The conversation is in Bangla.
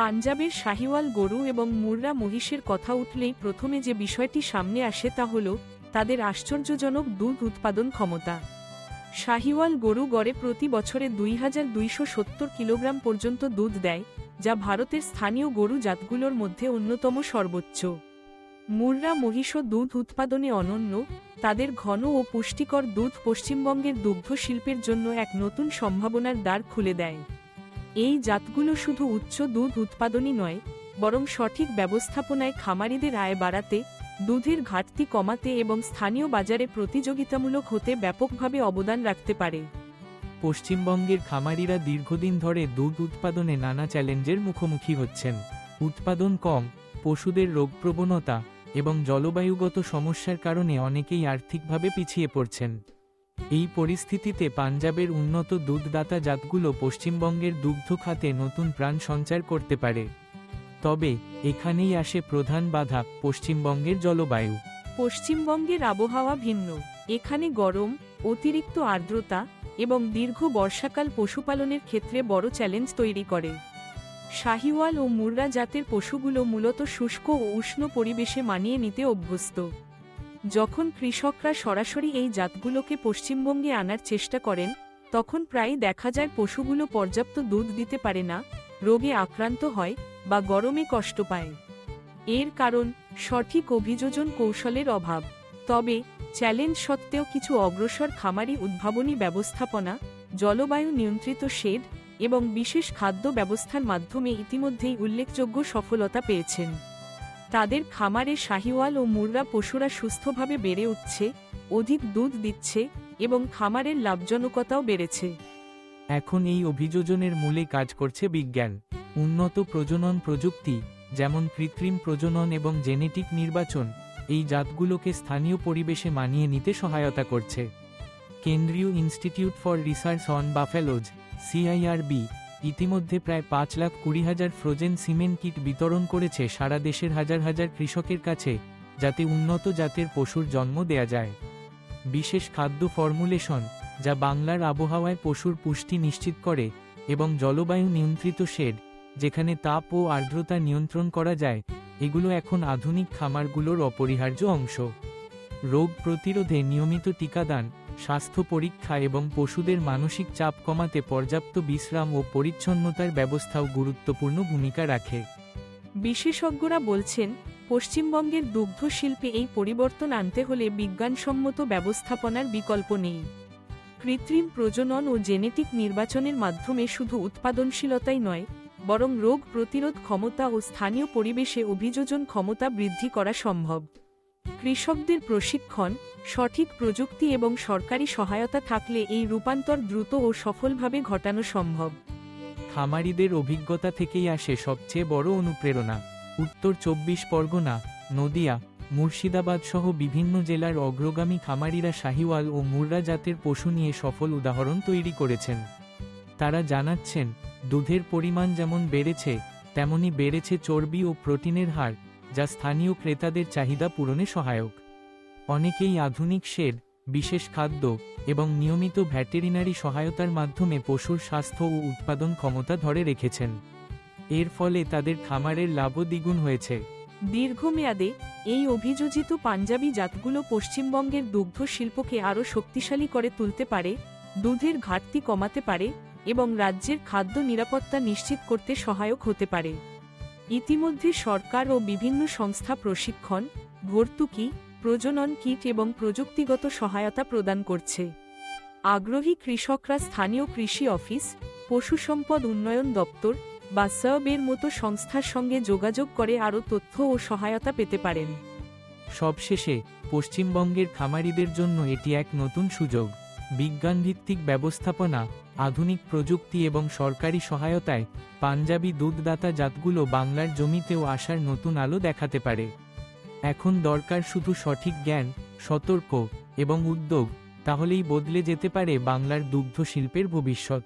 পাঞ্জাবের শাহিওয়াল গরু এবং মুর্রা মহিষের কথা উঠলেই প্রথমে যে বিষয়টি সামনে আসে তা হল তাদের আশ্চর্যজনক দুধ উৎপাদন ক্ষমতা। শাহিওয়াল গরু গড়ে প্রতি বছরে 2270 কিলোগ্রাম পর্যন্ত দুধ দেয়, যা ভারতের স্থানীয় গরু জাতগুলোর মধ্যে অন্যতম সর্বোচ্চ। মুর্রা মহিষও দুধ উৎপাদনে অনন্য, তাদের ঘন ও পুষ্টিকর দুধ পশ্চিমবঙ্গের দুগ্ধ শিল্পের জন্য এক নতুন সম্ভাবনার দ্বার খুলে দেয়। এই জাতগুলো শুধু উচ্চ দুধ উৎপাদনই নয়, বরং সঠিক ব্যবস্থাপনায় খামারিদের আয় বাড়াতে, দুধের ঘাটতি কমাতে এবং স্থানীয় বাজারে প্রতিযোগিতামূলক হতে ব্যাপকভাবে অবদান রাখতে পারে। পশ্চিমবঙ্গের খামারিরা দীর্ঘদিন ধরে দুধ উৎপাদনে নানা চ্যালেঞ্জের মুখোমুখি হচ্ছেন। উৎপাদন কম, পশুদের রোগপ্রবণতা এবং জলবায়ুগত সমস্যার কারণে অনেকেই আর্থিকভাবে পিছিয়ে পড়ছেন। এই পরিস্থিতিতে পাঞ্জাবের উন্নত দুধদাতা জাতগুলো পশ্চিমবঙ্গের দুগ্ধ খাতে নতুন প্রাণ সঞ্চার করতে পারে। তবে এখানেই আসে প্রধান বাধা, পশ্চিমবঙ্গের জলবায়ু। পশ্চিমবঙ্গের আবহাওয়া ভিন্ন। এখানে গরম, অতিরিক্ত আর্দ্রতা এবং দীর্ঘ বর্ষাকাল পশুপালনের ক্ষেত্রে বড় চ্যালেঞ্জ তৈরি করে। শাহিওয়াল ও মুর্রা জাতের পশুগুলো মূলত শুষ্ক ও উষ্ণ পরিবেশে মানিয়ে নিতে অভ্যস্ত। যখন কৃষকরা সরাসরি এই জাতগুলোকে পশ্চিমবঙ্গে আনার চেষ্টা করেন, তখন প্রায়ই দেখা যায় পশুগুলো পর্যাপ্ত দুধ দিতে পারে না, রোগে আক্রান্ত হয় বা গরমে কষ্ট পায়। এর কারণ সঠিক অভিযোজন কৌশলের অভাব। তবে চ্যালেঞ্জ সত্ত্বেও কিছু অগ্রসর খামারি উদ্ভাবনী ব্যবস্থাপনা, জলবায়ু নিয়ন্ত্রিত শেড এবং বিশেষ খাদ্য ব্যবস্থার মাধ্যমে ইতিমধ্যেই উল্লেখযোগ্য সফলতা পেয়েছেন। তাদের খামারে শাহিওয়াল ও মুর্রা পশুরা সুস্থভাবে বেড়ে উঠছে, অধিক দুধ দিচ্ছে এবং খামারের লাভজনকতাও বেড়েছে। এখন এই অভিযোজনের মূলে কাজ করছে বিজ্ঞান। উন্নত প্রজনন প্রযুক্তি, যেমন কৃত্রিম প্রজনন এবং জেনেটিক নির্বাচন, এই জাতগুলোকে স্থানীয় পরিবেশে মানিয়ে নিতে সহায়তা করছে। কেন্দ্রীয় institute for research on buffaloes (CIRB) ইতিমধ্যে প্রায় 5,20,000 ফ্রোজেন সিমেন্ট কিট বিতরণ করেছে সারা দেশের হাজার হাজার কৃষকের কাছে, যাতে উন্নত জাতের পশুর জন্ম দেয়া যায়। বিশেষ খাদ্য ফর্মুলেশন, যা বাংলার আবহাওয়ায় পশুর পুষ্টি নিশ্চিত করে, এবং জলবায়ু নিয়ন্ত্রিত শেড, যেখানে তাপ ও আর্দ্রতা নিয়ন্ত্রণ করা যায়, এগুলো এখন আধুনিক খামারগুলোর অপরিহার্য অংশ। রোগ প্রতিরোধে নিয়মিত টিকাদান, স্বাস্থ্য পরীক্ষা এবং পশুদের মানসিক চাপ কমাতে পর্যাপ্ত বিশ্রাম ও পরিচ্ছন্নতার ব্যবস্থাও গুরুত্বপূর্ণ ভূমিকা রাখে। বিশেষজ্ঞরা বলছেন, পশ্চিমবঙ্গের দুগ্ধ শিল্পে এই পরিবর্তন আনতে হলে বিজ্ঞানসম্মত ব্যবস্থাপনার বিকল্প নেই। কৃত্রিম প্রজনন ও জেনেটিক নির্বাচনের মাধ্যমে শুধু উৎপাদনশীলতাই নয়, বরং রোগ প্রতিরোধ ক্ষমতা ও স্থানীয় পরিবেশে অভিযোজন ক্ষমতা বৃদ্ধি করা সম্ভব। কৃষকদের প্রশিক্ষণ, সঠিক প্রযুক্তি এবং সরকারি সহায়তা থাকলে এই রূপান্তর দ্রুত ও সফলভাবে ঘটানো সম্ভব। খামারিদের অভিজ্ঞতা থেকেই আসে সবচেয়ে বড় অনুপ্রেরণা। উত্তর 24 পরগনা, নদিয়া, মুর্শিদাবাদ সহ বিভিন্ন জেলার অগ্রগামী খামারিরা শাহিওয়াল ও মুর্রা জাতের পশু নিয়ে সফল উদাহরণ তৈরি করেছেন। তারা জানাচ্ছেন, দুধের পরিমাণ যেমন বেড়েছে, তেমনি বেড়েছে চর্বি ও প্রোটিনের হার, যা স্থানীয় ক্রেতাদের চাহিদা পূরণে সহায়ক। অনেকেই আধুনিক শেড, বিশেষ খাদ্য এবং নিয়মিত ভেটেরিনারি সহায়তার মাধ্যমে পশুর স্বাস্থ্য ও উৎপাদন ক্ষমতা ধরে রেখেছেন। এর ফলে তাদের খামারের লাভও দ্বিগুণ হয়েছে। দীর্ঘমেয়াদে এই অভিযোজিত পাঞ্জাবি জাতগুলো পশ্চিমবঙ্গের দুগ্ধ শিল্পকে আরও শক্তিশালী করে তুলতে পারে, দুধের ঘাটতি কমাতে পারে এবং রাজ্যের খাদ্য নিরাপত্তা নিশ্চিত করতে সহায়ক হতে পারে। ইতিমধ্যে সরকার ও বিভিন্ন সংস্থা প্রশিক্ষণ, ভর্তুকি, প্রজনন কিট এবং প্রযুক্তিগত সহায়তা প্রদান করছে। আগ্রহী কৃষকরা স্থানীয় কৃষি অফিস, পশু সম্পদ উন্নয়ন দপ্তর বা SAB-এর মতো সংস্থার সঙ্গে যোগাযোগ করে আরও তথ্য ও সহায়তা পেতে পারেন। সবশেষে, পশ্চিমবঙ্গের খামারিদের জন্য এটি এক নতুন সুযোগ। বিজ্ঞানভিত্তিক ব্যবস্থাপনা, আধুনিক প্রযুক্তি এবং সরকারি সহায়তায় পাঞ্জাবি দুধদাতা জাতগুলো বাংলার জমিতেও আসার নতুন আলো দেখাতে পারে। এখন দরকার শুধু সঠিক জ্ঞান, সতর্ক এবং উদ্যোগ, তাহলেই বদলে যেতে পারে বাংলার দুগ্ধ শিল্পের ভবিষ্যৎ।